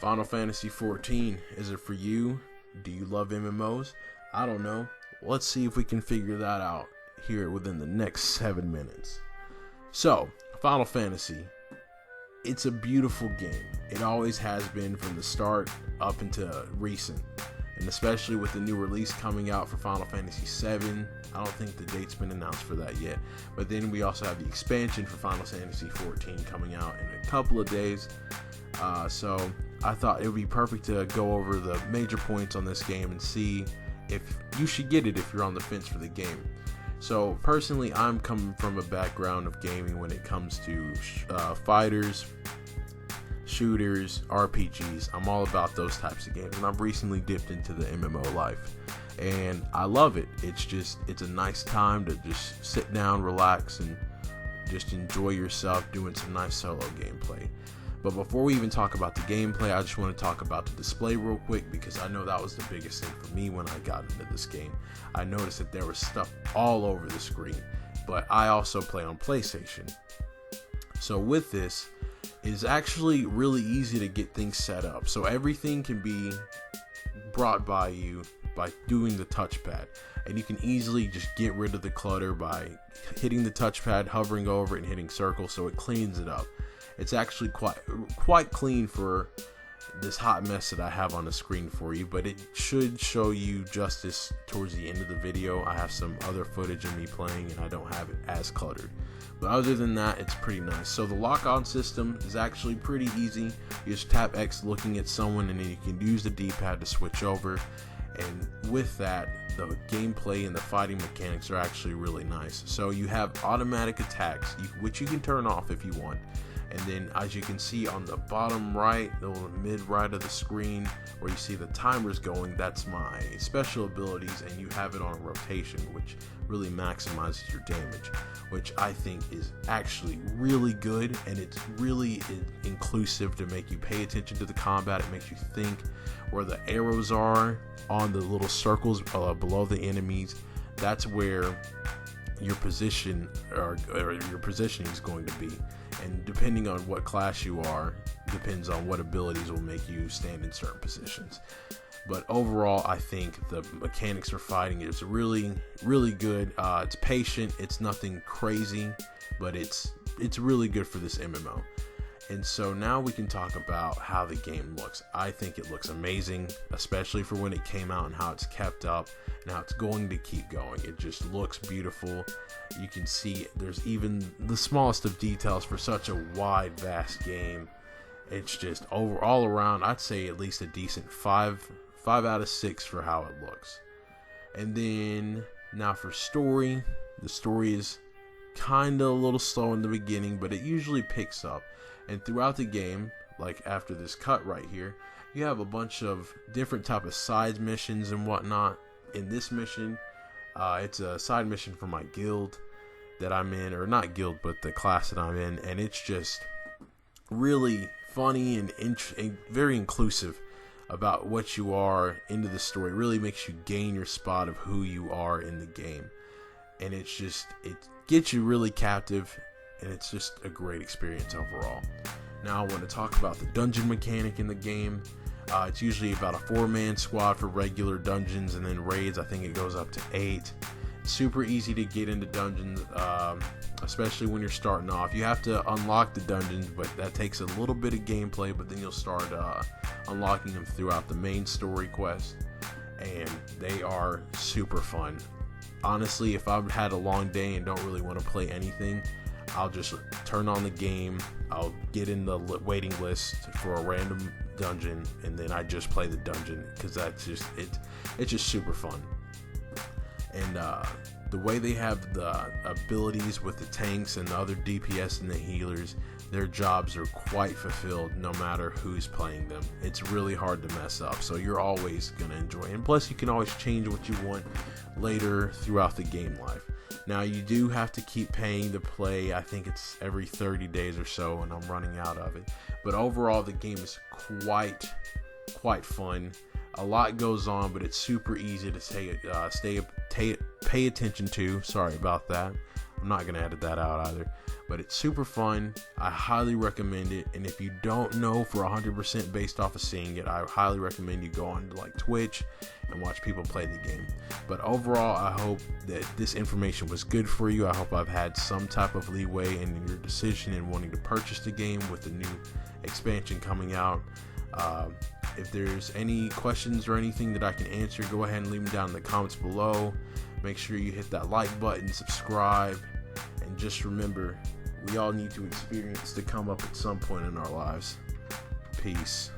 Final Fantasy 14, is it for you? Do you love MMOs? I don't know. Let's see if we can figure that out here within the next 7 minutes. So, Final Fantasy, it's a beautiful game. It always has been from the start up into recent. And especially with the new release coming out for Final Fantasy 7, I don't think the date's been announced for that yet. But then we also have the expansion for Final Fantasy 14 coming out in a couple of days. So I thought it would be perfect to go over the major points on this game and see if you should get it if you're on the fence for the game. So personally, I'm coming from a background of gaming when it comes to fighters, shooters, RPGs. I'm all about those types of games, and I've recently dipped into the MMO life, and I love it. It's a nice time to just sit down, relax, and just enjoy yourself doing some nice solo gameplay. But before we even talk about the gameplay, I just want to talk about the display real quick, because I know that was the biggest thing for me when I got into this game. I noticed that there was stuff all over the screen, but I also play on PlayStation. So with this, it's actually really easy to get things set up. So everything can be brought by you by doing the touchpad. And you can easily just get rid of the clutter by hitting the touchpad, hovering over it, and hitting circle, so it cleans it up. It's actually quite clean for this hot mess that I have on the screen for you, but it should show you justice towards the end of the video. I have some other footage of me playing, and I don't have it as cluttered. But other than that, it's pretty nice. So the lock-on system is actually pretty easy. You just tap X looking at someone, and then you can use the D-pad to switch over. And with that, the gameplay and the fighting mechanics are actually really nice. So you have automatic attacks, which you can turn off if you want. And then, as you can see on the bottom right, the mid right of the screen, where you see the timers going, that's my special abilities, and you have it on rotation, which really maximizes your damage, which I think is actually really good, and it's really inclusive to make you pay attention to the combat. It makes you think where the arrows are on the little circles below the enemies. That's where your position or your positioning is going to be. And depending on what class you are, depends on what abilities will make you stand in certain positions. But overall, I think the mechanics for fighting is really, really good. It's patient. It's nothing crazy, but it's really good for this MMO. And so now we can talk about how the game looks. I think it looks amazing, especially for when it came out and how it's kept up and how it's going to keep going. It just looks beautiful. You can see there's even the smallest of details for such a wide, vast game. It's just all around, I'd say at least a decent 5 out of 6 for how it looks. And then now for story, the story is kind of a little slow in the beginning, but it usually picks up. And throughout the game, like after this cut right here, you have a bunch of different type of side missions and whatnot. In this mission, it's a side mission for my guild that I'm in, or not guild, but the class that I'm in, and it's just really funny and very inclusive about what you are into the story. It really makes you gain your spot of who you are in the game, and it gets you really captive, and it's just a great experience overall. Now I want to talk about the dungeon mechanic in the game. It's usually about a 4-man squad for regular dungeons, and then raids, I think it goes up to 8. Super easy to get into dungeons, especially when you're starting off. You have to unlock the dungeons, but that takes a little bit of gameplay, but then you'll start unlocking them throughout the main story quest, and they are super fun. Honestly, if I've had a long day and don't really want to play anything, I'll just turn on the game, I'll get in the waiting list for a random dungeon, and then I just play the dungeon, because that's just it's just super fun. And the way they have the abilities with the tanks and the other DPS and the healers, their jobs are quite fulfilled no matter who's playing them. It's really hard to mess up, so you're always going to enjoy it. And plus, you can always change what you want later throughout the game life. Now, you do have to keep paying to play. I think it's every 30 days or so, and I'm running out of it. But overall, the game is quite fun. A lot goes on, but it's super easy to pay attention to. Sorry about that. I'm not going to edit that out either. but it's super fun. I highly recommend it. And if you don't know for 100% based off of seeing it, I highly recommend you go on to like Twitch and watch people play the game. But overall, I hope that this information was good for you. I hope I've had some type of leeway in your decision in wanting to purchase the game with the new expansion coming out. If there's any questions or anything that I can answer, go ahead and leave them down in the comments below. Make sure you hit that like button, subscribe, and just remember, we all need to experience the come up at some point in our lives. Peace.